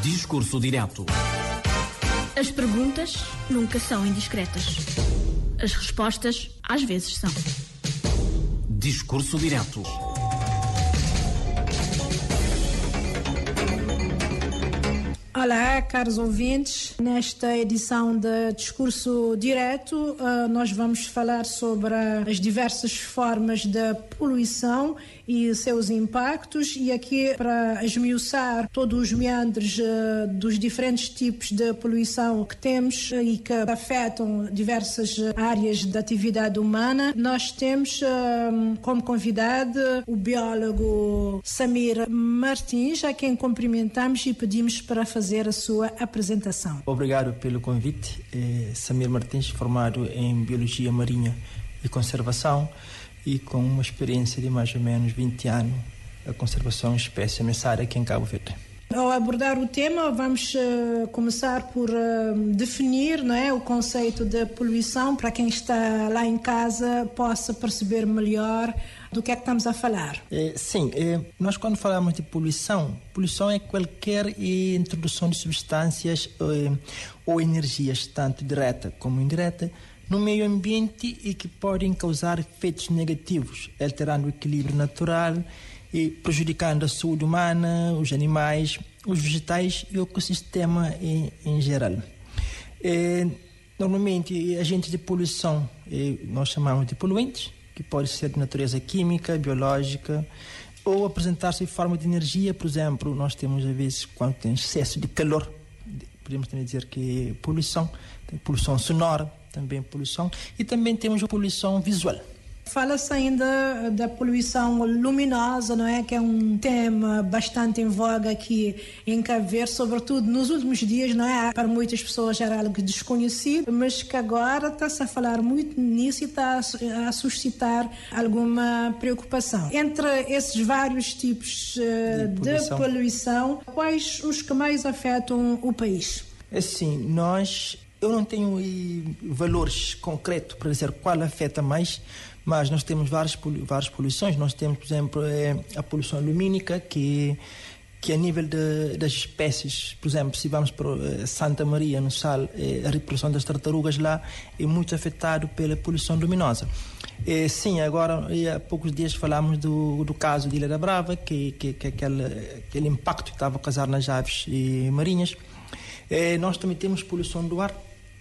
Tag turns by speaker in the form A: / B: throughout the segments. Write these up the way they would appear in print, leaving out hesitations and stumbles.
A: Discurso direto.
B: As perguntas nunca são indiscretas. As respostas, às vezes, são.
A: Discurso direto.
C: Olá, caros ouvintes. Nesta edição de Discurso Direto, nós vamos falar sobre as diversas formas de poluição e seus impactos, e aqui para esmiuçar todos os meandros dos diferentes tipos de poluição que temos e que afetam diversas áreas da atividade humana, nós temos como convidado o biólogo Samir Martins, a quem cumprimentamos e pedimos para fazer a sua apresentação.
D: Obrigado pelo convite. Samir Martins, formado em Biologia Marinha e Conservação e com uma experiência de mais ou menos 20 anos a conservação de espécies ameaçadas aqui em Cabo Verde.
C: Ao abordar o tema, vamos começar por definir, não é, o conceito de poluição, para quem está lá em casa possa perceber melhor do que é que estamos a falar.
D: Nós quando falamos de poluição é qualquer introdução de substâncias ou energias, tanto direta como indireta, no meio ambiente e que podem causar efeitos negativos, alterando o equilíbrio natural e prejudicando a saúde humana, os animais, os vegetais e o ecossistema em geral. Normalmente, agentes de poluição nós chamamos de poluentes, que pode ser de natureza química, biológica, ou apresentar-se em forma de energia. Por exemplo, nós temos, às vezes, quando tem excesso de calor, podemos também dizer que é poluição, tem poluição sonora, também poluição, e também temos a poluição visual.
C: Fala-se ainda da poluição luminosa, não é? Que é um tema bastante em voga aqui em Cabo Verde, sobretudo nos últimos dias, não é? Para muitas pessoas era algo desconhecido, mas que agora está-se a falar muito nisso e está a suscitar alguma preocupação. Entre esses vários tipos de poluição, quais os que mais afetam o país?
D: Assim, eu não tenho valores concretos para dizer qual afeta mais, mas nós temos várias poluições. Nós temos, por exemplo, a poluição lumínica, que a nível das espécies, por exemplo, se vamos para Santa Maria, no Sal, a reprodução das tartarugas lá é muito afetado pela poluição luminosa. Agora, há poucos dias falámos do caso de Ilha da Brava, que aquele impacto que estava a causar nas aves marinhas. Nós também temos poluição do ar,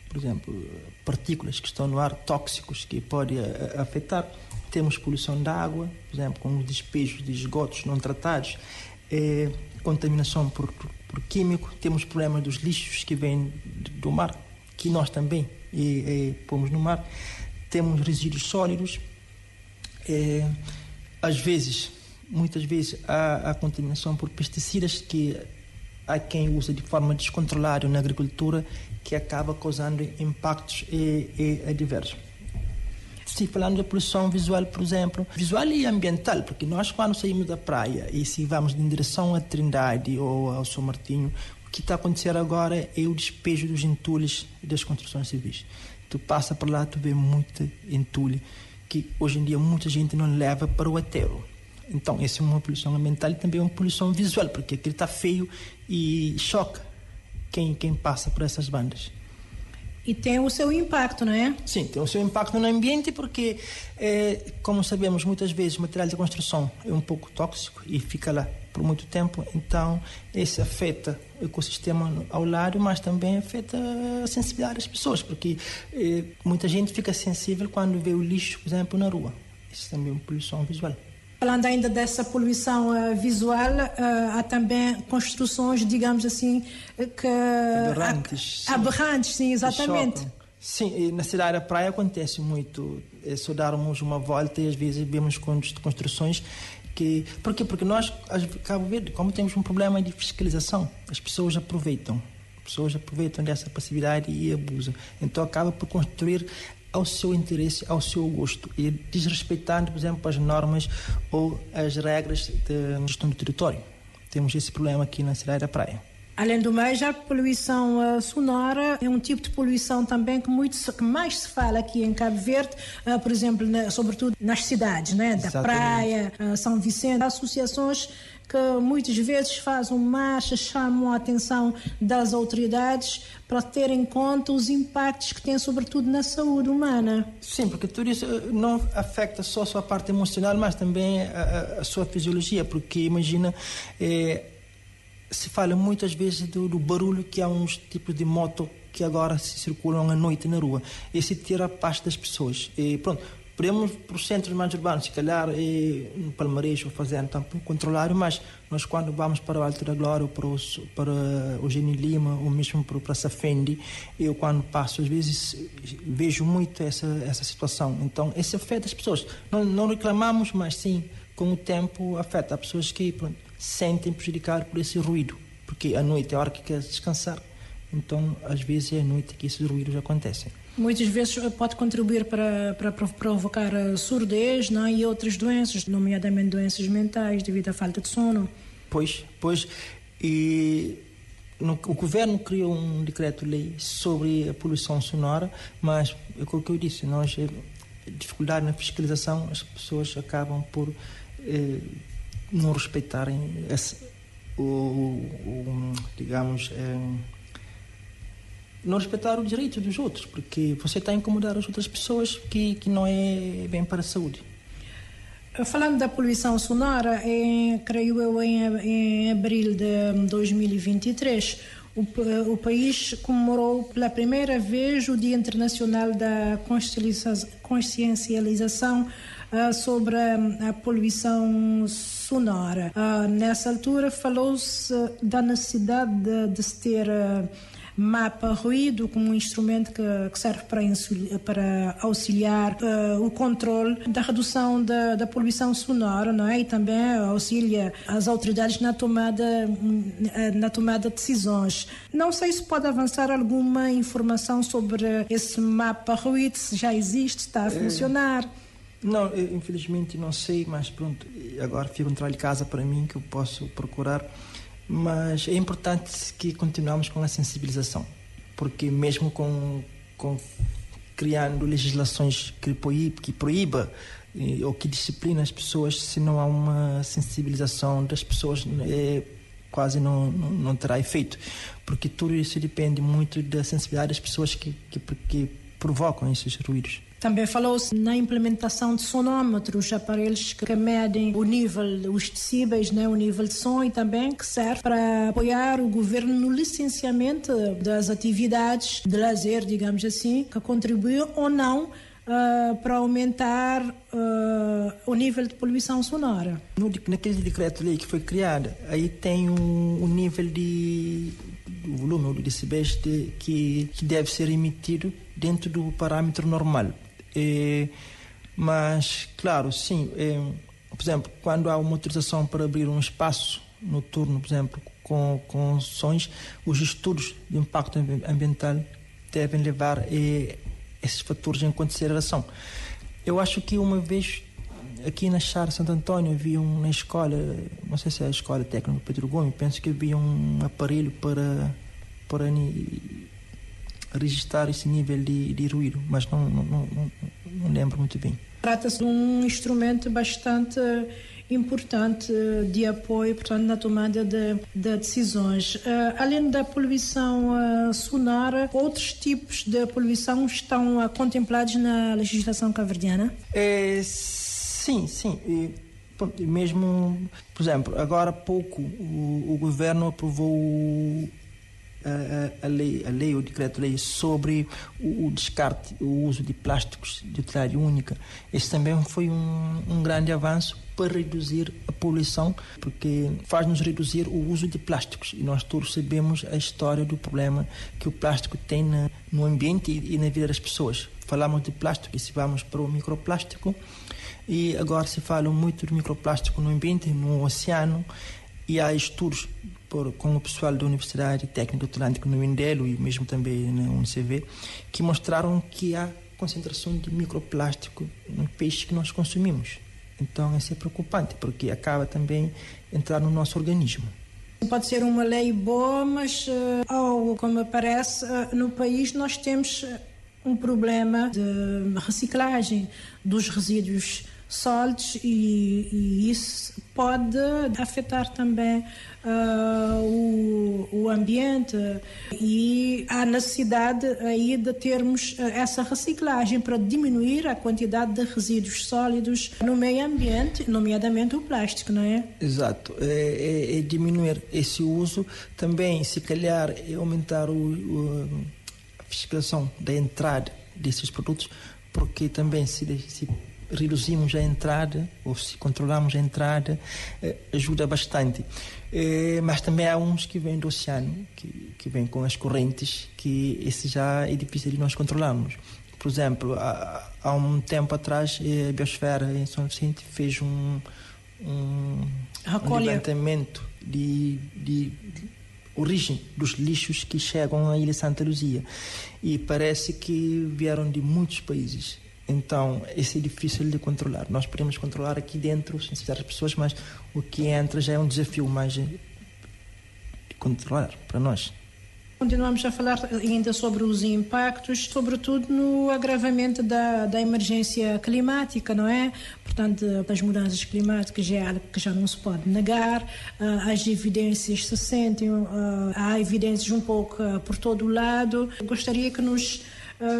D: por exemplo, partículas que estão no ar, tóxicos, que podem afetar. Temos poluição da água, por exemplo, com os despejos de esgotos não tratados, contaminação por químico. Temos problemas dos lixos que vêm do mar, que nós também pomos no mar. Temos resíduos sólidos. Muitas vezes, há contaminação por pesticidas, que há quem usa de forma descontrolada na agricultura, que acaba causando impactos adversos. Se falando da poluição visual, por exemplo, visual e ambiental, porque nós quando saímos da praia e se vamos em direção à Trindade ou ao São Martinho, o que está a acontecer agora é o despejo dos entulhos das construções civis. Tu passa por lá, tu vê muito entulho, que hoje em dia muita gente não leva para o aterro. Então, essa é uma poluição ambiental e também uma poluição visual, porque aquilo está feio e choca quem passa por essas bandas.
C: E tem o seu impacto, não é?
D: Sim, tem o seu impacto no ambiente, porque, como sabemos, muitas vezes o material de construção é um pouco tóxico e fica lá por muito tempo. Então, isso afeta o ecossistema ao lado, mas também afeta a sensibilidade das pessoas, porque muita gente fica sensível quando vê o lixo, por exemplo, na rua. Isso também é uma poluição visual.
C: Falando ainda dessa poluição visual, há também construções, digamos assim, que... Aberrantes, sim, exatamente.
D: Sim, na cidade da praia acontece muito. Só darmos uma volta e às vezes vemos construções que... Por quê? Porque nós, Cabo Verde, como temos um problema de fiscalização, as pessoas aproveitam dessa passividade e abusam. Então acaba por construir ao seu interesse, ao seu gosto, e desrespeitando, por exemplo, as normas ou as regras de gestão do território. Temos esse problema aqui na cidade da praia.
C: Além do mais, a poluição sonora é um tipo de poluição também que mais se fala aqui em Cabo Verde, por exemplo, sobretudo nas cidades, né? Da praia, São Vicente. Há associações que muitas vezes fazem marchas, chamam a atenção das autoridades para ter em conta os impactos que tem, sobretudo, na saúde humana.
D: Sim, porque tudo isso não afeta só a sua parte emocional, mas também a sua fisiologia, porque imagina, se fala muitas vezes do barulho que há uns tipos de moto que agora se circulam à noite na rua. Esse tira a paz das pessoas. E pronto, podemos para os centros mais urbanos, se calhar no Palmares ou fazendo tampo controlar, mas nós quando vamos para o Alto da Glória ou para o Geni Lima ou mesmo para a Safendi, eu quando passo às vezes vejo muito essa situação. Então isso afeta as pessoas. Não reclamamos, mas sim, com o tempo afeta as pessoas que sentem prejudicar por esse ruído, porque à noite é a hora que quer descansar. Então, às vezes é à noite que esses ruídos acontecem.
C: Muitas vezes pode contribuir para provocar surdez, não? E outras doenças, nomeadamente doenças mentais, devido à falta de sono.
D: Pois. E o governo criou um decreto-lei sobre a poluição sonora, mas é o que eu disse, nós, dificuldade na fiscalização, as pessoas acabam por não respeitarem não respeitar o direito dos outros, porque você está a incomodar as outras pessoas que não é bem para a saúde.
C: Falando da poluição sonora, creio eu, em abril de 2023, o país comemorou pela primeira vez o Dia Internacional da Consciencialização sobre a poluição sonora. Nessa altura falou-se da necessidade de se ter mapa ruído como um instrumento que serve para auxiliar o controle da redução da poluição sonora, não é? E também auxilia as autoridades na tomada de decisões. Não sei se pode avançar alguma informação sobre esse mapa ruído, se já existe, está a funcionar.
D: Não, infelizmente não sei, mas pronto, agora fica um trabalho de casa para mim que eu posso procurar. Mas é importante que continuemos com a sensibilização, porque mesmo com criando legislações que proíba ou que disciplina as pessoas, se não há uma sensibilização das pessoas, quase não terá efeito, porque tudo isso depende muito da sensibilidade das pessoas que provocam esses ruídos.
C: Também falou-se na implementação de sonômetros, aparelhos que medem o nível, os decibéis, né, o nível de som, e também que serve para apoiar o governo no licenciamento das atividades de lazer, digamos assim, que contribuem ou não para aumentar o nível de poluição sonora.
D: Naquele decreto-lei que foi criado, aí tem um nível o volume de decibéis que deve ser emitido dentro do parâmetro normal. Mas, claro, sim, por exemplo, quando há uma autorização para abrir um espaço noturno, por exemplo, com sons, os estudos de impacto ambiental devem levar esses fatores em consideração. Eu acho que uma vez aqui na Char Santo Antônio havia na escola, não sei se é a escola técnica Pedro Gomes, penso que havia um aparelho para registrar esse nível de ruído, mas não lembro muito bem.
C: Trata-se de um instrumento bastante importante de apoio, portanto, na tomada de decisões. Além da poluição sonora, outros tipos de poluição estão contemplados na legislação cabo-verdiana?
D: Sim. Mesmo, por exemplo, agora há pouco o governo aprovou a lei, o decreto-lei sobre o descarte, o uso de plásticos de utilidade única. Esse também foi um grande avanço para reduzir a poluição, porque faz-nos reduzir o uso de plásticos. E nós todos sabemos a história do problema que o plástico tem no ambiente e na vida das pessoas. Falamos de plástico e se vamos para o microplástico, e agora se fala muito do microplástico no ambiente, no oceano, e há estudos com o pessoal da Universidade Técnica do Atlântico no Mindelo e mesmo também na UNCV, que mostraram que há concentração de microplástico no peixe que nós consumimos. Então isso é preocupante, porque acaba também entrar no nosso organismo.
C: Pode ser uma lei boa, mas como parece, no país nós temos um problema de reciclagem dos resíduos sólidos e isso pode afetar também o ambiente, e há necessidade aí de termos essa reciclagem para diminuir a quantidade de resíduos sólidos no meio ambiente, nomeadamente o plástico, não é?
D: Exato, é diminuir esse uso, também se calhar é aumentar a fiscalização da entrada desses produtos, porque também se reduzimos a entrada ou se controlamos a entrada, ajuda bastante. Mas também há uns que vêm do oceano, que vêm com as correntes, que esse já é difícil de nós controlarmos. Por exemplo, há um tempo atrás, a Biosfera em São Vicente fez um levantamento de origem dos lixos que chegam à Ilha Santa Luzia, e parece que vieram de muitos países. Então, esse é difícil de controlar. Nós podemos controlar aqui dentro, sem as pessoas, mas o que entra já é um desafio mais de controlar para nós.
C: Continuamos a falar ainda sobre os impactos, sobretudo no agravamento da emergência climática, não é? Portanto, as mudanças climáticas é algo que já não se pode negar, as evidências se sentem, há evidências um pouco por todo o lado. Gostaria que nos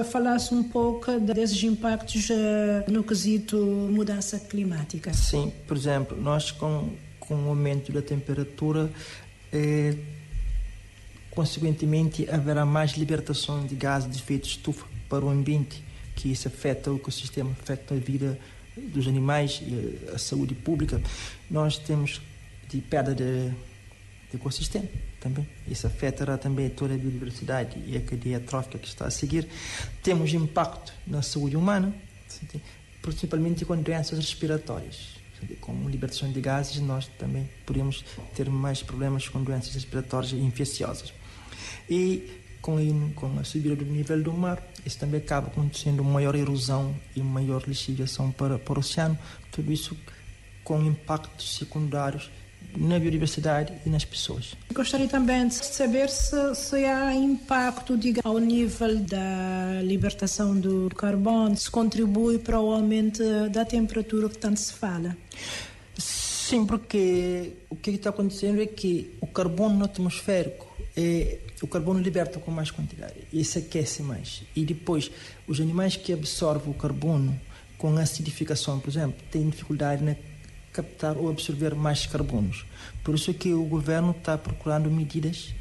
C: falasse um pouco desses impactos no quesito mudança climática.
D: Sim, por exemplo, nós com o aumento da temperatura, consequentemente haverá mais libertação de gases de efeito de estufa para o ambiente, que isso afeta o ecossistema, afeta a vida dos animais e a saúde pública. Nós temos de perda de ecossistema também. Isso afetará também toda a biodiversidade e a cadeia trófica que está a seguir. Temos impacto na saúde humana, principalmente com doenças respiratórias. Com libertação de gases, nós também podemos ter mais problemas com doenças respiratórias infecciosas. E com a subida do nível do mar, isso também acaba acontecendo maior erosão e maior lixiviação para o oceano. Tudo isso com impactos secundários na biodiversidade e nas pessoas.
C: Gostaria também de saber se há impacto, ao nível da libertação do carbono, se contribui para o aumento da temperatura que tanto se fala.
D: Sim, porque o que está acontecendo é que o carbono atmosférico, o carbono liberta com mais quantidade e se aquece mais. E depois, os animais que absorvem o carbono com acidificação, por exemplo, têm dificuldade na captar ou absorver mais carbonos. Por isso é que o governo está procurando medidas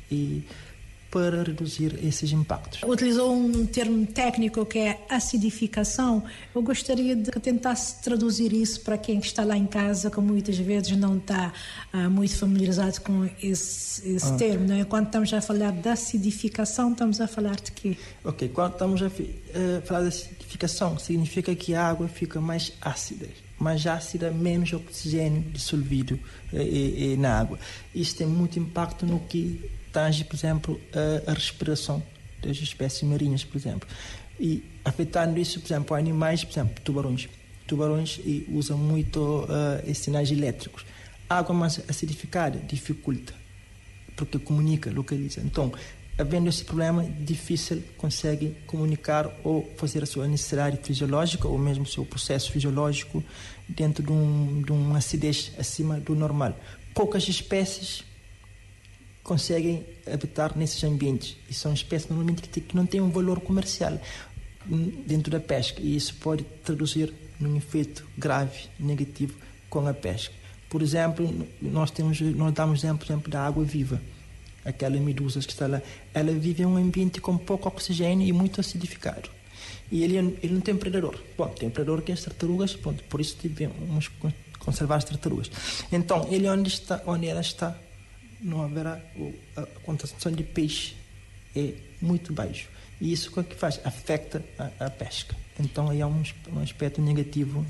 D: para reduzir esses impactos.
C: Utilizou um termo técnico que é acidificação. Eu gostaria de que tentasse traduzir isso para quem está lá em casa, que muitas vezes não está muito familiarizado com esse termo, não é? Quando estamos a falar de acidificação, estamos a falar de quê?
D: Ok, quando estamos a falar de acidificação, significa que a água fica mais ácida, menos oxigênio dissolvido na água. Isso tem muito impacto no que tange, por exemplo, a respiração das espécies marinhas, por exemplo. E afetando isso, por exemplo, animais, por exemplo, tubarões. Tubarões usam muito sinais elétricos. A água mais acidificada dificulta, porque comunica, localiza. Então, havendo esse problema, difícil consegue comunicar ou fazer a sua necessidade fisiológica ou mesmo o seu processo fisiológico dentro de uma acidez acima do normal. Poucas espécies conseguem habitar nesses ambientes e são espécies normalmente que não têm um valor comercial dentro da pesca, e isso pode traduzir num efeito grave, negativo com a pesca. Por exemplo, nós damos exemplo da água-viva. Aquela medusa que está lá, ela vive em um ambiente com pouco oxigênio e muito acidificado. E ele não tem predador. Bom, tem predador que é as tartarugas, por isso devemos conservar as tartarugas. Então, onde ela está, não haverá a concentração de peixe é muito baixo. E isso o que faz? Afeta a pesca. Então, aí há um aspecto negativo.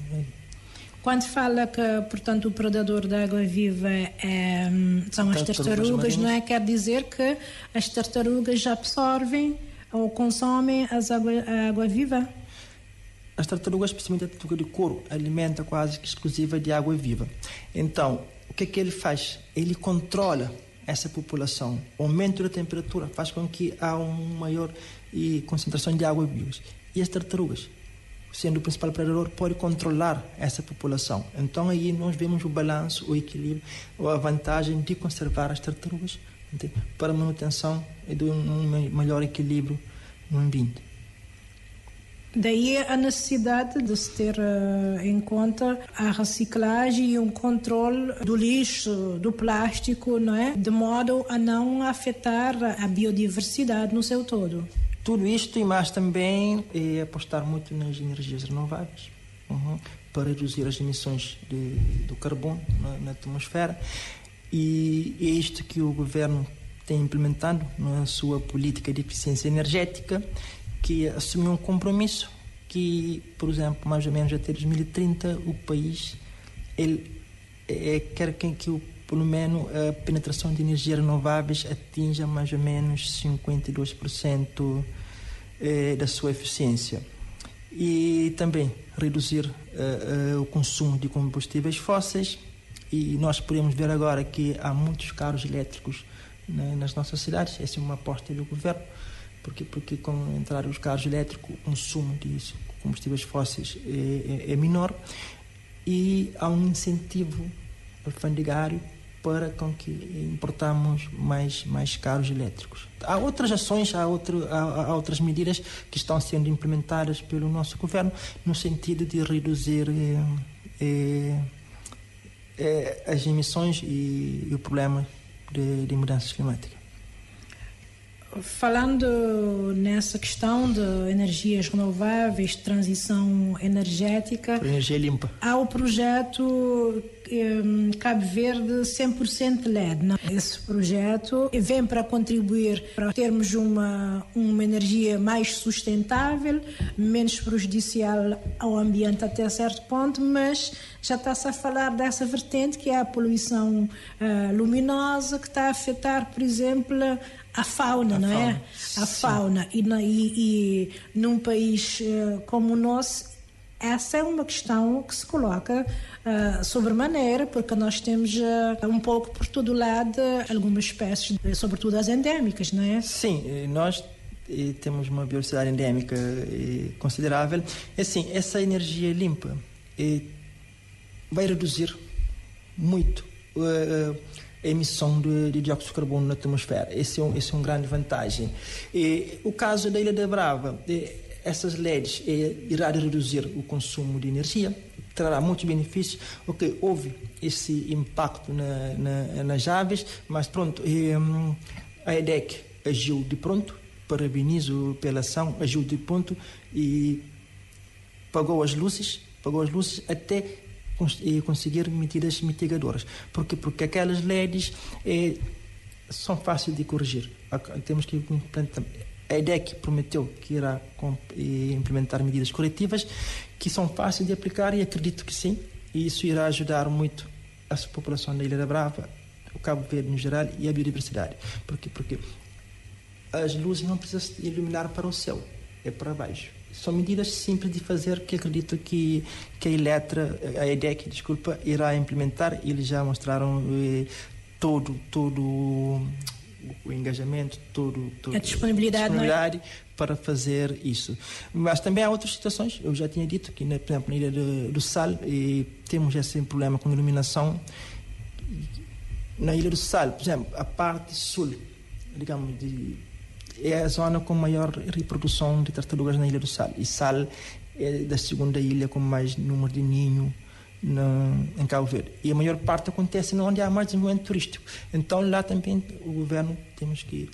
C: Quando fala que, portanto, o predador da água-viva são as tartarugas, não é? Quer dizer que as tartarugas absorvem ou consomem a água-viva?
D: As tartarugas, especialmente a tartaruga de couro, alimenta quase que exclusiva de água-viva. Então, o que ele faz? Ele controla essa população. O aumento da temperatura faz com que há uma maior concentração de água-vivas. E as tartarugas sendo o principal predador, pode controlar essa população. Então aí nós vemos o balanço, o equilíbrio, a vantagem de conservar as tartarugas, entende? Para a manutenção e de um melhor equilíbrio no ambiente.
C: Daí a necessidade de se ter em conta a reciclagem e um controle do lixo, do plástico, não é? De modo a não afetar a biodiversidade no seu todo.
D: Tudo isto e mais também é apostar muito nas energias renováveis, para reduzir as emissões do carbono na atmosfera. E é isto que o governo tem implementado na sua política de eficiência energética, que assumiu um compromisso que, por exemplo, mais ou menos até 2030, o país quer que pelo menos a penetração de energias renováveis atinja mais ou menos 52% da sua eficiência. E também reduzir o consumo de combustíveis fósseis. E nós podemos ver agora que há muitos carros elétricos nas nossas cidades. Essa é uma aposta do governo. Porque com entrar os carros elétricos, o consumo de combustíveis fósseis é menor e há um incentivo alfandegário para com que importamos mais carros elétricos. Há outras ações, há outras medidas que estão sendo implementadas pelo nosso governo no sentido de reduzir as emissões e o problema de mudanças climáticas.
C: Falando nessa questão de energias renováveis, transição energética...
D: Por energia limpa.
C: Há o projeto Cabo Verde 100% LED. Não? Esse projeto vem para contribuir para termos uma energia mais sustentável, menos prejudicial ao ambiente até certo ponto, mas já está-se a falar dessa vertente que é a poluição luminosa, que está a afetar, por exemplo, a fauna, não é? A fauna. E num país como o nosso, essa é uma questão que se coloca sobremaneira, porque nós temos um pouco por todo lado algumas espécies, sobretudo as endémicas, não é?
D: Sim, nós temos uma biodiversidade endémica considerável. Assim, essa energia limpa vai reduzir muito a emissão de dióxido de carbono na atmosfera. Esse é uma grande vantagem. O caso da Ilha da Brava, essas LEDs irá reduzir o consumo de energia, trará muitos benefícios. Ok, houve esse impacto nas aves, mas pronto, a EDEC agiu de pronto, parabenizo pela ação, agiu de pronto e pagou as luzes até conseguir medidas mitigadoras. Porque aquelas LEDs são fáceis de corrigir. Temos que implementar. A EDEC prometeu que irá implementar medidas corretivas que são fáceis de aplicar e acredito que sim. E isso irá ajudar muito a população da Ilha da Brava, o Cabo Verde no geral e a biodiversidade. Porque as luzes não precisam iluminar para o céu, é para baixo. São medidas simples de fazer que acredito que a EDEC, irá implementar. Eles já mostraram todo o engajamento,
C: a disponibilidade
D: para fazer isso. Mas também há outras situações. Eu já tinha dito que, por exemplo, na Ilha do Sal temos esse problema com iluminação. Na Ilha do Sal, por exemplo, a parte sul, digamos, é a zona com maior reprodução de tartarugas na Ilha do Sal. E Sal é da segunda ilha com mais número de ninho em Cabo Verde. E a maior parte acontece onde há mais desenvolvimento turístico. Então lá também o governo temos que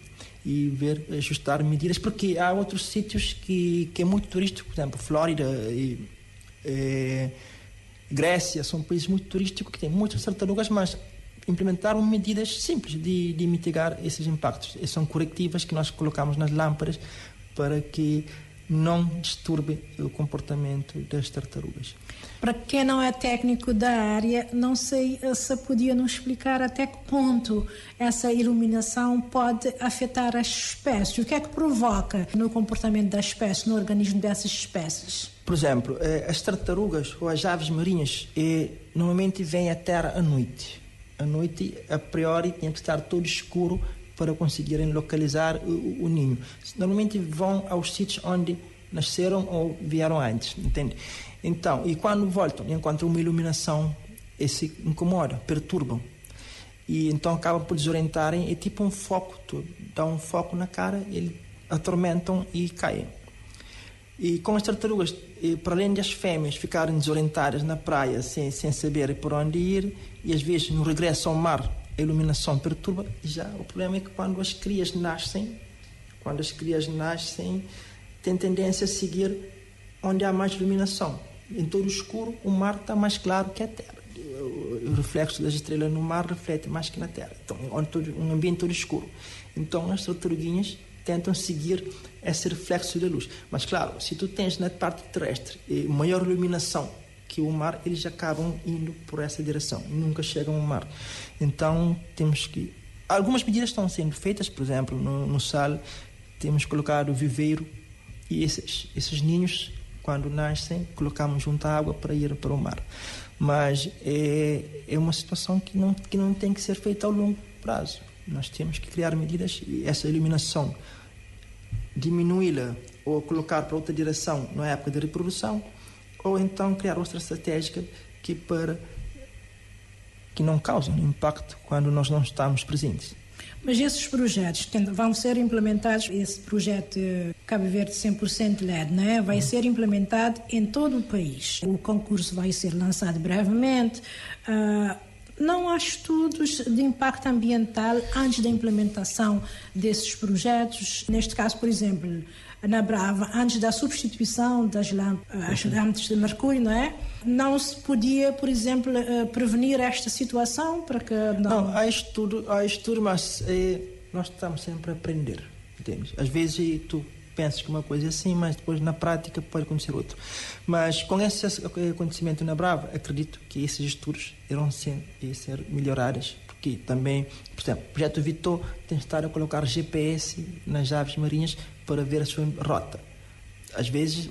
D: ajustar medidas, porque há outros sítios que é muito turístico, por exemplo, Flórida e Grécia, são países muito turísticos que têm muitas tartarugas, mas implementaram medidas simples de mitigar esses impactos. E são corretivas que nós colocamos nas lâmpadas para que não disturbe o comportamento das tartarugas.
C: Para quem não é técnico da área, não sei se podia nos explicar até que ponto essa iluminação pode afetar as espécies. O que é que provoca no comportamento das espécies, no organismo dessas espécies?
D: Por exemplo, as tartarugas ou as aves marinhas normalmente vêm à terra à noite. À noite, a priori, tem que estar todo escuro para conseguirem localizar o ninho. Normalmente vão aos sítios onde nasceram ou vieram antes, entende? Então, e quando voltam, encontram uma iluminação, esse incomoda, perturbam. E então acabam por desorientarem, é tipo um foco, tu dá um foco na cara, eles atormentam e caem. E com as tartarugas, para além das fêmeas ficarem desorientadas na praia sem saber por onde ir, e às vezes no regresso ao mar a iluminação perturba, já o problema é que quando as crias nascem, têm tendência a seguir onde há mais iluminação. Em todo escuro, o mar está mais claro que a terra. O reflexo das estrelas no mar reflete mais que na terra. Então, um ambiente todo escuro. Então, as tartaruguinhas tentam seguir esse reflexo da luz. Mas, claro, se tu tens na parte terrestre maior iluminação que o mar, eles acabam indo por essa direção. Nunca chegam ao mar. Então, temos que... Algumas medidas estão sendo feitas, por exemplo, no Sal, temos colocado viveiro e esses ninhos, quando nascem, colocamos junto à água para ir para o mar. Mas é uma situação que não tem que ser feita ao longo prazo. Nós temos que criar medidas e essa iluminação diminuí-la ou colocar para outra direção na época de reprodução, ou então criar outra estratégia que não causem impacto quando nós não estamos presentes.
C: Mas esses projetos vão ser implementados, esse projeto Cabo Verde 100% LED, não é? Vai ser implementado em todo o país. O concurso vai ser lançado brevemente. Não há estudos de impacto ambiental antes da implementação desses projetos. Neste caso, por exemplo, na Brava, antes da substituição das lâmpadas de mercúrio, não é? Não se podia, por exemplo, prevenir esta situação para que
D: não... há estudo, mas nós estamos sempre a aprender, entende? Às vezes tu pensas que uma coisa é assim, mas depois na prática pode acontecer outro. Mas com esse acontecimento na Brava, acredito que esses estudos irão ser melhorados, porque também, por exemplo, o projeto Vitor tem estado a colocar GPS nas aves marinhas para ver a sua rota. Às vezes,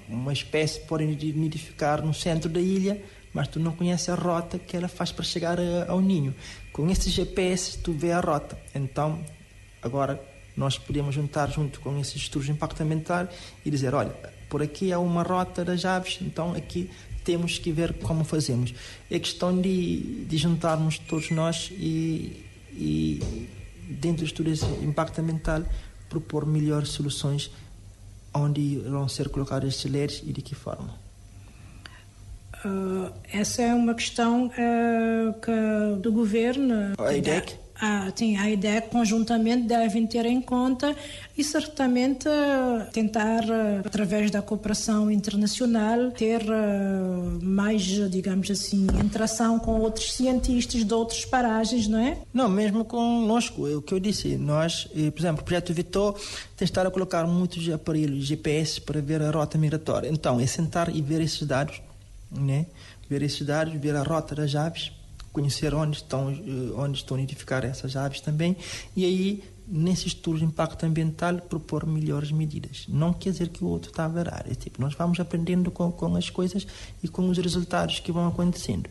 D: uma espécie pode nidificar no centro da ilha, mas tu não conheces a rota que ela faz para chegar ao ninho. Com esses GPS tu vê a rota. Então, agora nós podemos juntar junto com esses estudos de impacto ambiental e dizer, olha, por aqui há uma rota das aves, então aqui temos que ver como fazemos. É questão de juntarmos todos nós e dentro dos estudos de impacto ambiental, propor melhores soluções onde irão ser colocados estes LEDs e de que forma.
C: Essa é uma questão do governo.
D: A IDEC?
C: A IDEC conjuntamente devem ter em conta e certamente tentar, através da cooperação internacional, ter mais, digamos assim, interação com outros cientistas de outras paragens, não é?
D: Não, mesmo conosco, é o que eu disse. Nós, por exemplo, o projeto Vitor tem estado a colocar muitos aparelhos GPS para ver a rota migratória. Então, é sentar e ver esses dados, né? Ver esses dados, ver a rota das aves, conhecer onde estão a identificar essas aves também, e aí, nesses estudos de impacto ambiental, propor melhores medidas. Não quer dizer que o outro está a varar. Nós vamos aprendendo com as coisas e com os resultados que vão acontecendo.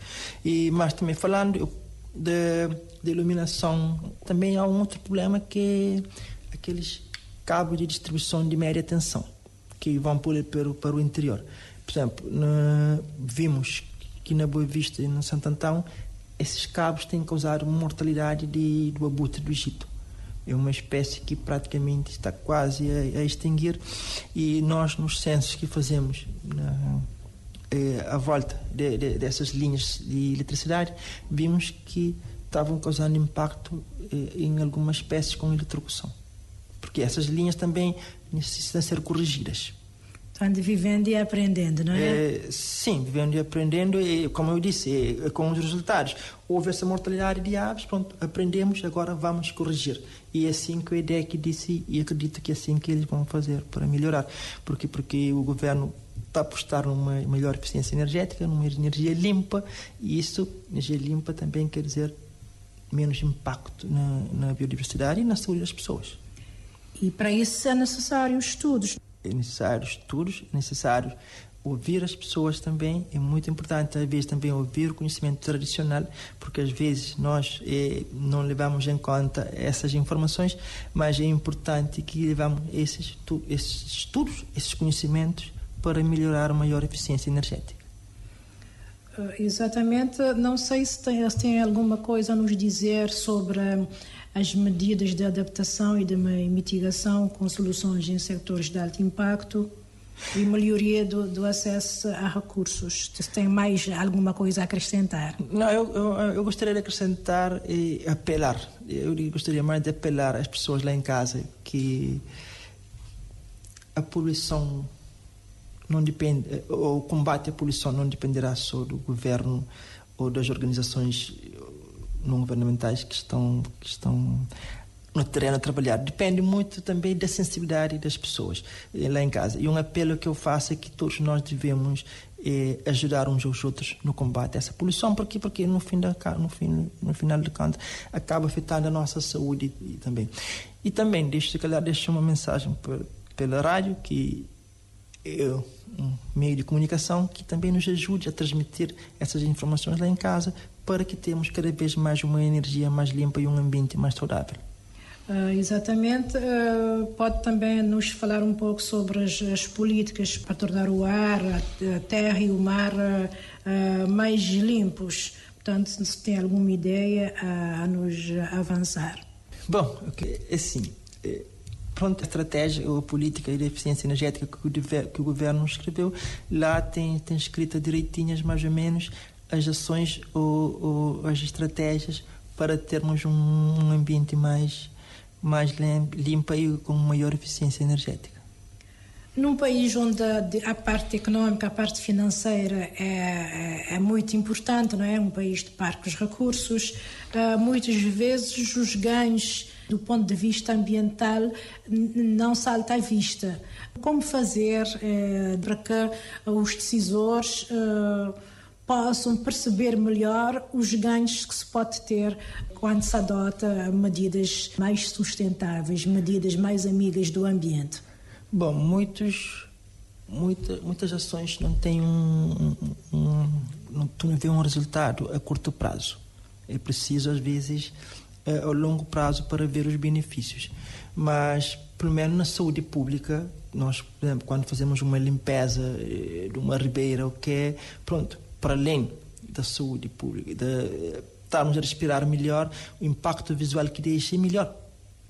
D: Mas também falando de iluminação, também há um outro problema que é aqueles cabos de distribuição de média tensão que vão para o interior. Por exemplo, vimos que na Boa Vista e no Santo Antão esses cabos têm causado mortalidade do abutre do Egito. É uma espécie que praticamente está quase a extinguir, e nós, nos censos que fazemos à volta dessas linhas de eletricidade, vimos que estavam causando impacto em algumas espécies com eletrocução, porque essas linhas também necessitam ser corrigidas.
C: Portanto, vivendo e aprendendo, não é?
D: Sim, vivendo e aprendendo, e como eu disse, com os resultados. Houve essa mortalidade de aves, pronto, aprendemos, agora vamos corrigir. E é assim que o IDEC disse, e acredito que é assim que eles vão fazer para melhorar. Porque o governo está a apostar numa melhor eficiência energética, numa energia limpa, e isso, energia limpa, também quer dizer menos impacto na biodiversidade e na saúde das pessoas.
C: E para isso é necessário estudos.
D: É necessário estudos, é necessário ouvir as pessoas também é muito importante, às vezes também ouvir o conhecimento tradicional, porque às vezes nós não levamos em conta essas informações, mas é importante que levamos esses estudos, esses conhecimentos para melhorar a maior eficiência energética.
C: Exatamente. Não sei se tem alguma coisa a nos dizer sobre as medidas de adaptação e de mitigação com soluções em setores de alto impacto e melhoria do acesso a recursos. Se tem mais alguma coisa a acrescentar?
D: Não, eu gostaria de acrescentar e apelar. Eu gostaria mais de apelar às pessoas lá em casa que a poluição não depende, o combate à poluição não dependerá só do governo ou das organizações não governamentais que estão no terreno a trabalhar. Depende muito também da sensibilidade das pessoas lá em casa. E um apelo que eu faço é que todos nós devemos ajudar uns aos outros no combate a essa poluição, porque no final de contas acaba afetando a nossa saúde também. E também deixo uma mensagem pela rádio, que é um meio de comunicação que também nos ajude a transmitir essas informações lá em casa, para que tenhamos cada vez mais uma energia mais limpa e um ambiente mais saudável.
C: Exatamente. Pode também nos falar um pouco sobre as políticas para tornar o ar, a terra e o mar mais limpos. Portanto, se tem alguma ideia a nos avançar.
D: Bom, assim, pronto, a estratégia ou a política de eficiência energética que o governo escreveu, lá tem escrito direitinhas mais ou menos as ações ou as estratégias para termos um ambiente mais limpa e com maior eficiência energética.
C: Num país onde a parte económica, a parte financeira é muito importante, não é? Um país de parcos recursos, muitas vezes os ganhos do ponto de vista ambiental não saltam à vista. Como fazer para que os decisores possam perceber melhor os ganhos que se pode ter quando se adota medidas mais sustentáveis, medidas mais amigas do ambiente?
D: Bom, muitas ações não têm não vê um resultado a curto prazo. É preciso, às vezes, a longo prazo para ver os benefícios. Mas, pelo menos na saúde pública, nós, por exemplo, quando fazemos uma limpeza de uma ribeira, pronto, para além da saúde pública, de estarmos a respirar melhor, o impacto visual que deixa é melhor.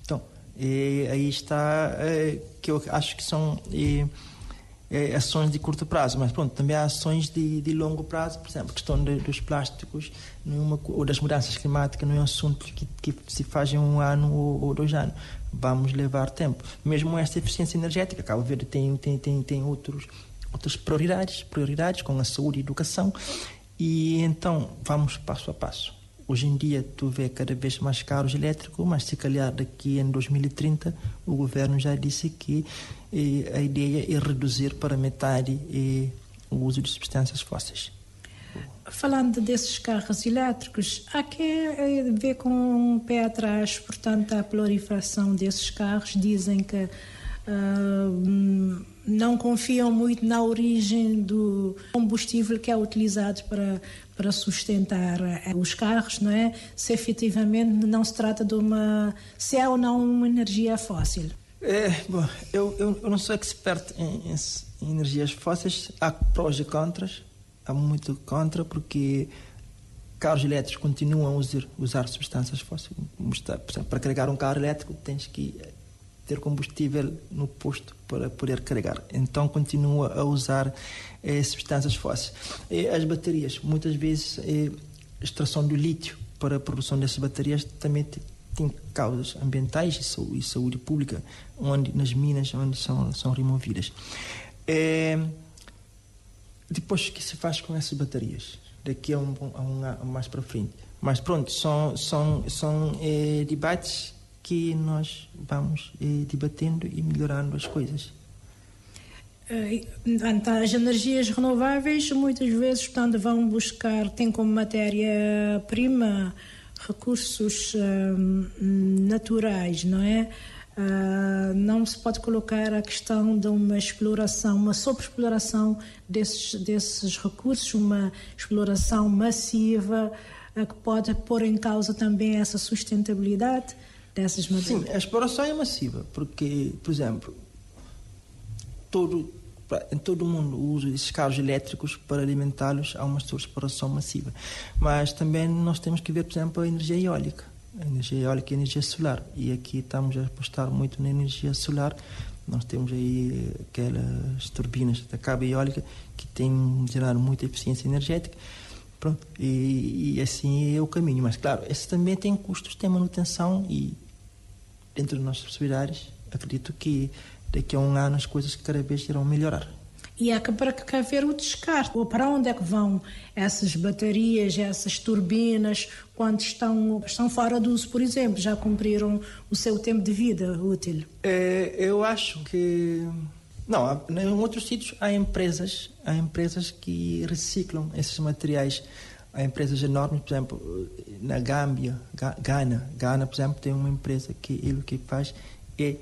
D: Então, aí está, que eu acho que são ações de curto prazo, mas pronto, também há ações de longo prazo. Por exemplo, a questão dos plásticos ou das mudanças climáticas não é um assunto que se faz em 1 ano ou 2 anos. Vamos levar tempo. Mesmo esta eficiência energética, Cabo Verde tem outras prioridades com a saúde e a educação, e então vamos passo a passo. Hoje em dia tu vê cada vez mais carros elétricos, mas se calhar daqui em 2030 o governo já disse que a ideia é reduzir para metade o uso de substâncias fósseis.
C: Falando desses carros elétricos, há que ver com um pé atrás, portanto, a proliferação desses carros. Dizem que não confiam muito na origem do combustível que é utilizado para sustentar os carros, não é? Se efetivamente não se trata se é ou não uma energia fóssil.
D: Bom, eu não sou expert em energias fósseis. Há prós e contras. Há muito contra, porque carros elétricos continuam a usar substâncias fósseis. Para carregar um carro elétrico tens que ter combustível no posto para poder carregar. Então continua a usar substâncias fósseis. As baterias, muitas vezes a extração do lítio para a produção dessas baterias também tem causas ambientais e saúde pública, nas minas onde são removidas. Depois, o que se faz com essas baterias? Daqui a mais para frente. Mas pronto, são debates que nós vamos debatendo e melhorando as coisas.
C: As energias renováveis muitas vezes, portanto, têm como matéria-prima recursos naturais, não é? Não se pode colocar a questão de uma exploração, uma sobreexploração desses recursos, uma exploração massiva que pode pôr em causa também essa sustentabilidade dessas matérias.
D: Sim, a exploração é massiva, porque, por exemplo, em todo o mundo usa esses carros elétricos para alimentá-los a uma exploração massiva. Mas também nós temos que ver, por exemplo, a energia eólica. A energia eólica e a energia solar. E aqui estamos a apostar muito na energia solar. Nós temos aí aquelas turbinas da cabo eólica que têm gerado muita eficiência energética. Pronto. E assim é o caminho. Mas, claro, esse também tem custos, tem manutenção e, dentro das nossas possibilidades, acredito que daqui a um ano as coisas cada vez irão melhorar.
C: E é para que haver o descarte. Para onde é que vão essas baterias, essas turbinas, quando estão fora de uso, por exemplo? Já cumpriram o seu tempo de vida útil?
D: Eu acho que... Não, em outros sítios há empresas que reciclam esses materiais. Há empresas enormes, por exemplo, na Gâmbia, Ghana, por exemplo, tem uma empresa que o que faz é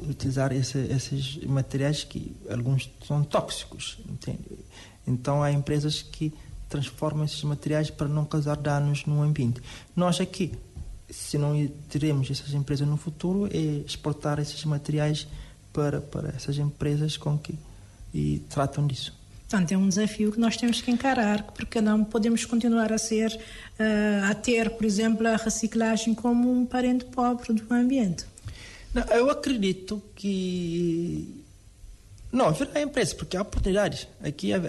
D: utilizar esses materiais que alguns são tóxicos, entende? Então há empresas que transformam esses materiais para não causar danos no ambiente. Nós aqui, se não teremos essas empresas no futuro, é exportar esses materiais para essas empresas e tratam disso.
C: Portanto, é um desafio que nós temos que encarar, porque não podemos continuar a ter, por exemplo, a reciclagem como um parente pobre do ambiente.
D: Não, eu acredito que... Não, haverá empresas, porque há oportunidades.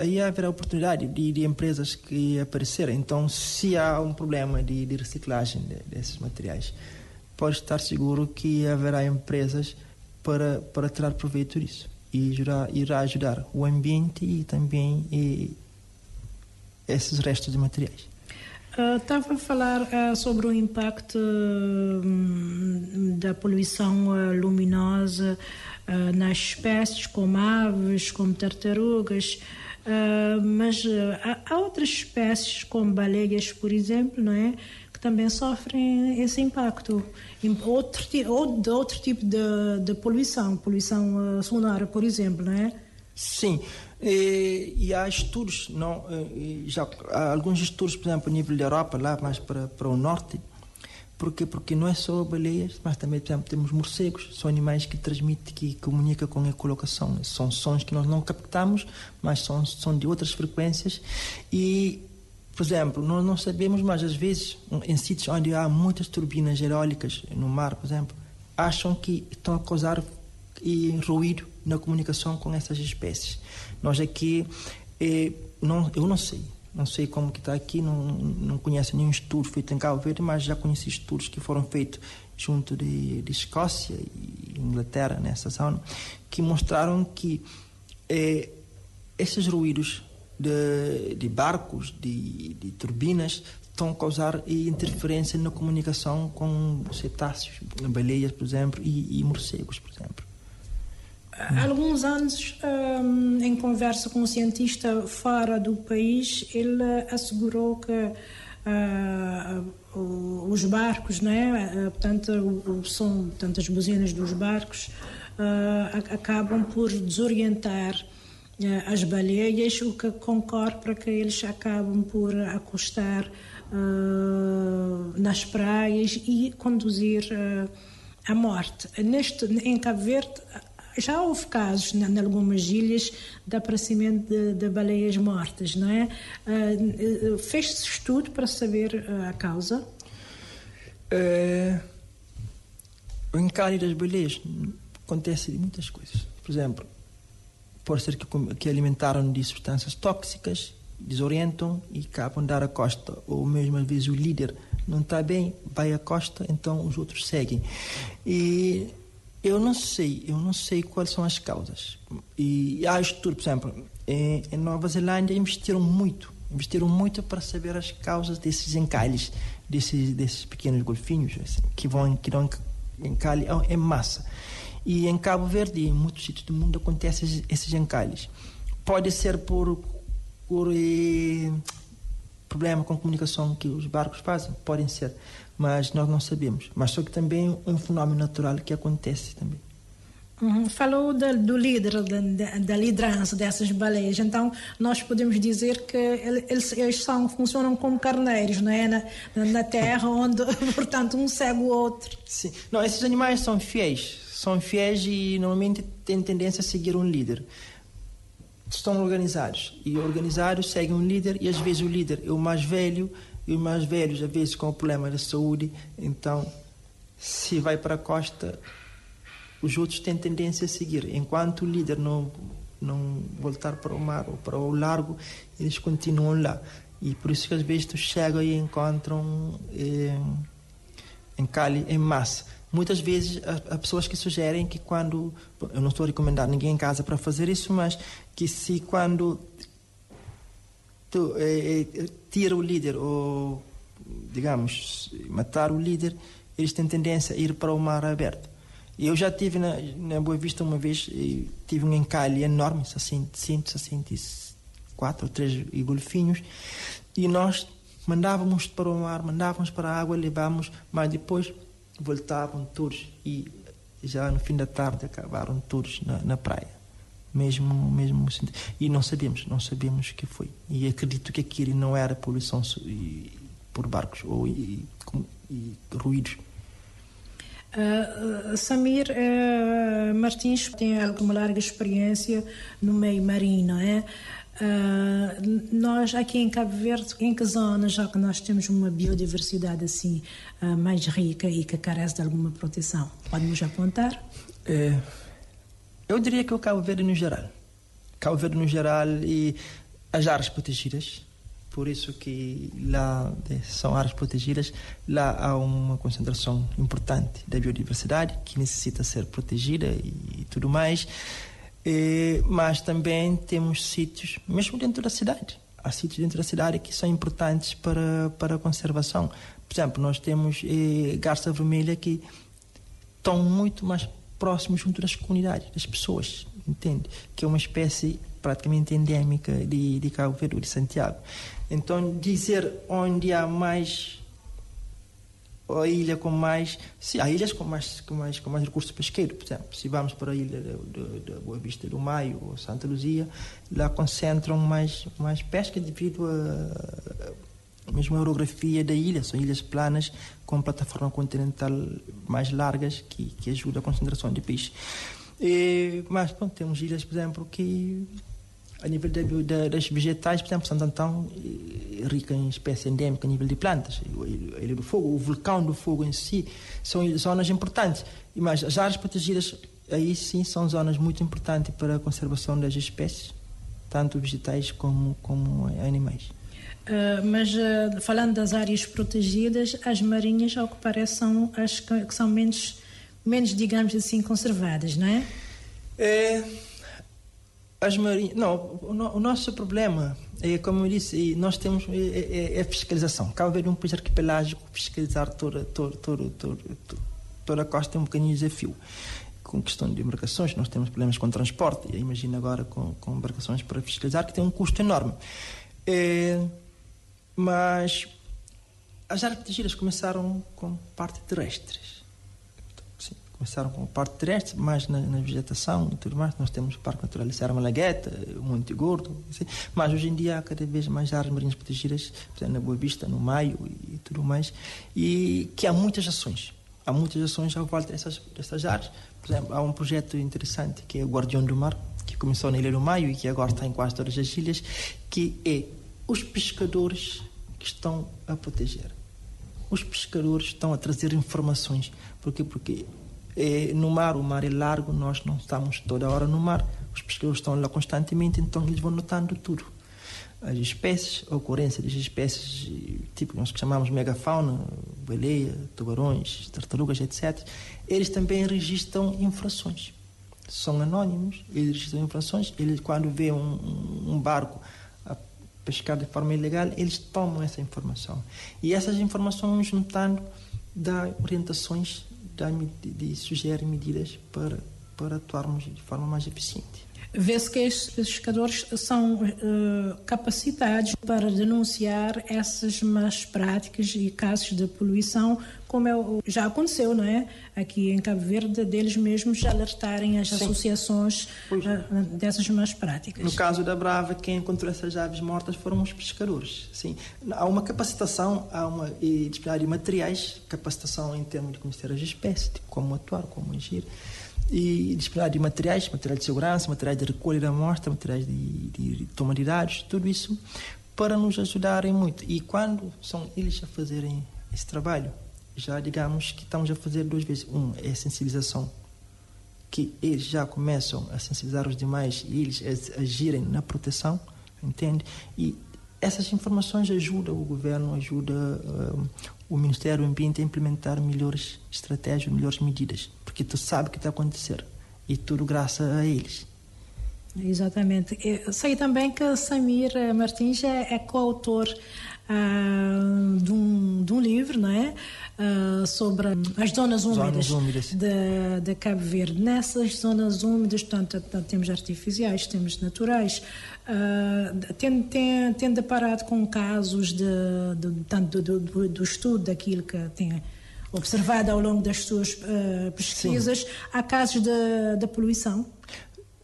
D: Aí haverá oportunidade de empresas que aparecerem. Então, se há um problema de reciclagem desses materiais, pode estar seguro que haverá empresas para tirar proveito disso. E irá ajudar o ambiente e também esses restos de materiais.
C: Estava a falar sobre o impacto da poluição luminosa nas espécies, como aves, como tartarugas, mas há outras espécies, como baleias, por exemplo, não é? Que também sofrem esse impacto. Outro tipo de poluição sonora, por exemplo, não é?
D: Sim. E há estudos, já há alguns estudos, por exemplo, a nível da Europa, lá mais para o norte, porque não é só baleias, mas também, por exemplo, temos morcegos, são animais que transmitem, que comunicam com a ecolocação, são sons que nós não captamos, mas são de outras frequências e, por exemplo, nós não sabemos, mas às vezes, em sítios onde há muitas turbinas eólicas, no mar, por exemplo, acham que estão a causar ruído na comunicação com essas espécies. Nós aqui, eu não sei como que está aqui, não conheço nenhum estudo feito em Cabo Verde, mas já conheci estudos que foram feitos junto de Escócia e Inglaterra, nessa zona, que mostraram que esses ruídos de barcos, de turbinas, estão a causar interferência na comunicação com cetáceos, baleias, por exemplo, e morcegos, por exemplo.
C: Há alguns anos, em conversa com um cientista fora do país, ele assegurou que os barcos, não é? Portanto, o som, portanto, as buzinas dos barcos acabam por desorientar as baleias, o que concorre para que eles acabam por acostar nas praias e conduzir à morte. Em Cabo Verde, já houve casos em algumas ilhas de aparecimento de baleias mortas, não é? Fez-se estudo para saber a causa?
D: O encalhe das baleias acontece de muitas coisas. Por exemplo, pode ser que alimentaram de substâncias tóxicas, desorientam e acabam de dar a costa. Ou mesmo às vezes o líder não está bem, vai à costa, então os outros seguem. E eu não sei quais são as causas. E há estudo, por exemplo, em Nova Zelândia investiram muito para saber as causas desses encalhes, desses pequenos golfinhos assim, que dão encalhe em massa. E em Cabo Verde, em muitos sítios do mundo, acontecem esses encalhes. Pode ser por problema com comunicação que os barcos fazem, podem ser, mas nós não sabemos. Mas só que também é um fenómeno natural que acontece também.
C: Falou do líder, da liderança dessas baleias. Então, nós podemos dizer que eles funcionam como carneiros, não é? Na terra, onde, portanto, um segue o outro.
D: Sim. Não, esses animais são fiéis. São fiéis e, normalmente, têm tendência a seguir um líder. Estão organizados. E organizados seguem um líder e, às vezes, o líder é o mais velho. E os mais velhos, às vezes, com problema de saúde. Então, se vai para a costa, os outros têm tendência a seguir. Enquanto o líder não voltar para o mar ou para o largo, eles continuam lá. E por isso que às vezes tu chega e encontram em Cali em massa. Muitas vezes há pessoas que sugerem que quando... Eu não estou a recomendar ninguém em casa para fazer isso, mas que se quando tu tira o líder ou, digamos, matar o líder, eles têm tendência a ir para o mar aberto. Eu já tive na Boa Vista uma vez, tive um encalhe enorme, 164 ou 3 golfinhos, e nós mandávamos para o mar, mandávamos para a água, levávamos, mas depois voltavam todos e já no fim da tarde acabaram todos na praia. Mesmo e não sabemos o que foi. E acredito que aquilo não era poluição por barcos ou ruídos.
C: Samir Martins tem alguma larga experiência no meio marinho, não é? Nós aqui em Cabo Verde, em que zonas, já que nós temos uma biodiversidade assim mais rica e que carece de alguma proteção? Pode-nos apontar?
D: Eu diria que o Cabo Verde no geral. Cabo Verde no geral e as áreas protegidas. Por isso que lá são áreas protegidas, lá há uma concentração importante da biodiversidade que necessita ser protegida e tudo mais. Mas também temos sítios, mesmo dentro da cidade, há sítios dentro da cidade que são importantes para a conservação. Por exemplo, nós temos garça vermelha que estão muito mais próximos junto das comunidades, das pessoas, entende? Que é uma espécie praticamente endémica de Cabo Verde, de Santiago. Então, dizer onde há mais, ou a ilha com mais... Sim, há ilhas com mais recursos pesqueiros, por exemplo. Se vamos para a ilha da Boa Vista do Maio ou Santa Luzia, lá concentram mais pesca devido a mesmo a orografia da ilha. São ilhas planas com plataforma continental mais largas que ajuda a concentração de peixe. Mas bom, temos ilhas, por exemplo, que a nível das vegetais, por exemplo, Santo Antão é rica em espécie endêmica a nível de plantas. A Ilha do Fogo, o vulcão do Fogo em si, são zonas importantes. Mas as áreas protegidas, aí sim, são zonas muito importantes para a conservação das espécies, tanto vegetais como animais.
C: Mas falando das áreas protegidas, as marinhas, ao que parece, são as que são menos, digamos assim, conservadas, não é?
D: As marinhas... Não, o nosso problema é, como eu disse, nós temos a fiscalização. Cabo Verde é um país arquipelágico, fiscalizar toda a costa é um bocadinho desafio. Com questão de embarcações, nós temos problemas com transporte, e imagina agora com embarcações para fiscalizar, que tem um custo enorme. Mas as áreas protegidas começaram com parte terrestres. Sim, começaram com parte terrestre, mais na vegetação e tudo mais. Nós temos o Parque Natural de Serra Malagueta, o Monte Gordo, assim. Mas hoje em dia há cada vez mais áreas marinhas protegidas, por exemplo, na Boa Vista, no Maio e tudo mais, e que há muitas ações. Há muitas ações à volta dessas áreas. Por exemplo, há um projeto interessante que é o Guardião do Mar, que começou na Ilha do Maio e que agora está em quase todas as ilhas, que é os pescadores que estão a proteger. Os pescadores estão a trazer informações. Porquê? Porque no mar, o mar é largo, nós não estamos toda hora no mar. Os pescadores estão lá constantemente, então eles vão notando tudo. As espécies, a ocorrência das espécies, tipo nós que chamamos megafauna, baleia, tubarões, tartarugas, etc. Eles também registram infrações. São anónimos, eles registram infrações. Eles, quando vê um barco a pescar de forma ilegal, eles tomam essa informação. E essas informações, juntando, dá orientações, sugerem medidas para atuarmos de forma mais eficiente.
C: vê-se que estes pescadores são capacitados para denunciar essas más práticas e casos de poluição, como já aconteceu, não é? Aqui em Cabo Verde, deles mesmos alertarem as associações dessas más práticas.
D: No caso da Brava, quem encontrou essas aves mortas foram os pescadores. Sim. Há uma capacitação, e disponibilidade de materiais, capacitação em termos de conhecer as espécies, de como atuar, como agir, e disponibilidade de materiais de segurança, materiais de recolha da amostra, materiais de toma de dados, tudo isso para nos ajudarem muito. E quando são eles a fazerem esse trabalho, já digamos que estamos a fazer duas vezes. É a sensibilização, que eles já começam a sensibilizar os demais e eles agirem na proteção, entende? E essas informações ajudam o governo, o Ministério do Ambiente a implementar melhores estratégias, melhores medidas, porque tu sabe o que está a acontecer e tudo graças a eles.
C: Exatamente. Eu sei também que Samir Martins é coautor de um livro, não é? Sobre as zonas úmidas de Cabo Verde. Nessas zonas úmidas, portanto, temos artificiais, temos naturais. Tem deparado com casos do estudo daquilo que tem observado ao longo das suas pesquisas. Sim. Há casos de poluição?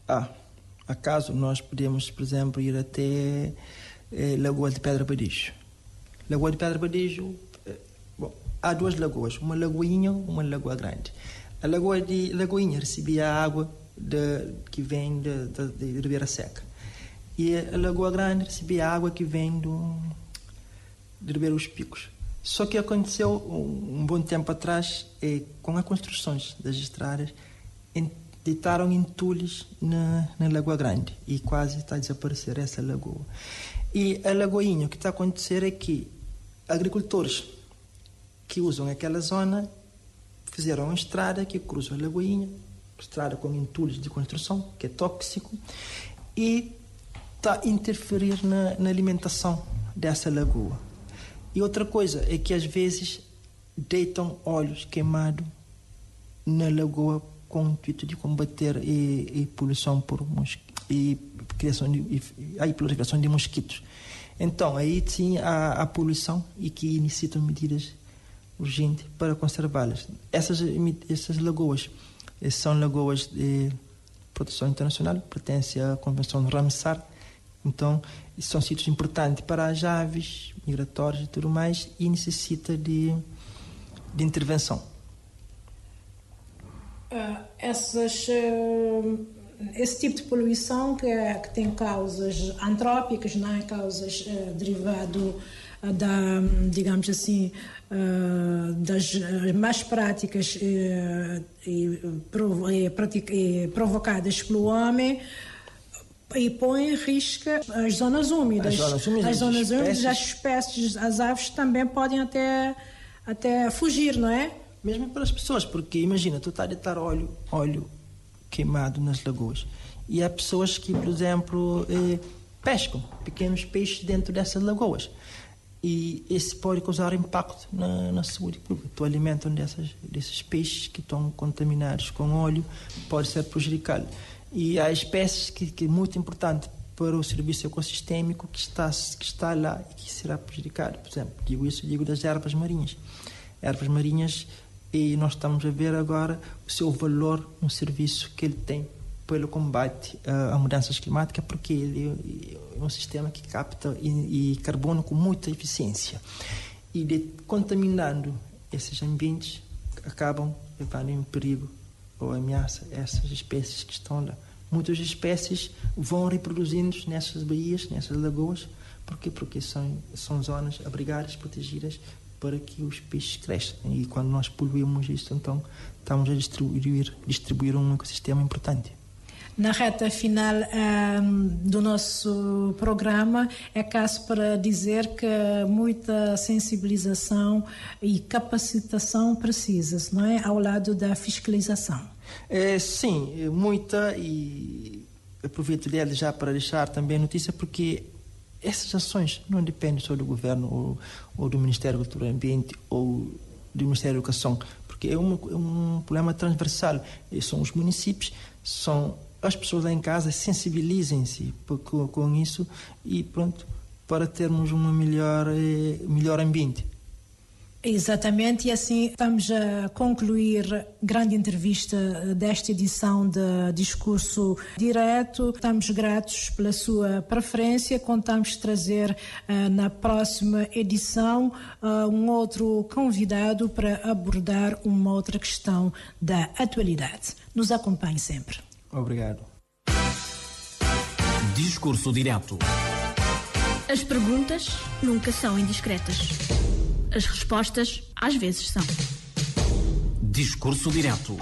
D: Há casos, nós podemos, por exemplo, ir até Lagoa de Pedra Badijo. Lagoa de Pedra Badijo, há duas lagoas, uma lagoinha, uma lagoa grande. A lagoinha recebia a água que vem de Ribeira Seca. E a Lagoa Grande recebia a água que vem de Ribeira dos Picos. Só que aconteceu um bom tempo atrás, com as construções das estradas, deitaram entulhos na Lagoa Grande e quase está a desaparecer essa lagoa. E a lagoinha, o que está a acontecer é que agricultores que usam aquela zona fizeram uma estrada que cruza a lagoinha, estrada com entulhos de construção, que é tóxico, e está a interferir na alimentação dessa lagoa. E outra coisa é que às vezes deitam óleos queimados na lagoa com o intuito de combater a poluição por a proliferação de mosquitos. Então, aí sim há poluição e que necessitam medidas urgentes para conservá-las. Essas lagoas são lagoas de proteção internacional, pertencem à Convenção de Ramsar. Então, são sítios importantes para as aves migratórias e tudo mais e necessita de intervenção.
C: Esse tipo de poluição que tem causas antrópicas, não é? Causas derivado digamos assim, das más práticas provocadas pelo homem, e põe em risco as zonas úmidas. As espécies, as aves também podem até fugir, não é?
D: Mesmo para as pessoas, porque imagina, tu estás a deitar óleo queimado nas lagoas e há pessoas que, por exemplo, pescam pequenos peixes dentro dessas lagoas e esse pode causar impacto na saúde pública. Tu alimentam desses peixes que estão contaminados com óleo, pode ser prejudicado. E há espécies que é muito importante para o serviço ecossistêmico que está lá e que será prejudicado. Por exemplo, digo das ervas marinhas. Ervas marinhas, e nós estamos a ver agora o seu valor no serviço que ele tem pelo combate a mudanças climáticas, porque ele é um sistema que capta carbono com muita eficiência. E contaminando esses ambientes, acabam levando em perigo ou ameaça essas espécies que estão lá. Muitas espécies vão reproduzindo nessas baías, nessas lagoas, porque são zonas abrigadas, protegidas, para que os peixes cresçam. E quando nós poluímos isso, então estamos a distribuir um ecossistema importante.
C: Na reta final do nosso programa, é caso para dizer que muita sensibilização e capacitação precisa, não é? Ao lado da fiscalização.
D: Sim, muita, e aproveito dele já para deixar também notícia, porque essas ações não dependem só do governo ou do Ministério da Cultura e Ambiente ou do Ministério da Educação, porque é um problema transversal. São os municípios, são as pessoas lá em casa sensibilizem-se com isso e pronto, para termos um melhor ambiente.
C: Exatamente, e assim estamos a concluir a grande entrevista desta edição de Discurso Direto. Estamos gratos pela sua preferência. Contamos trazer na próxima edição um outro convidado para abordar uma outra questão da atualidade. Nos acompanhe sempre.
D: Obrigado.
A: Discurso Direto.
B: As perguntas nunca são indiscretas. As respostas, às vezes, são.
A: Discurso Direto.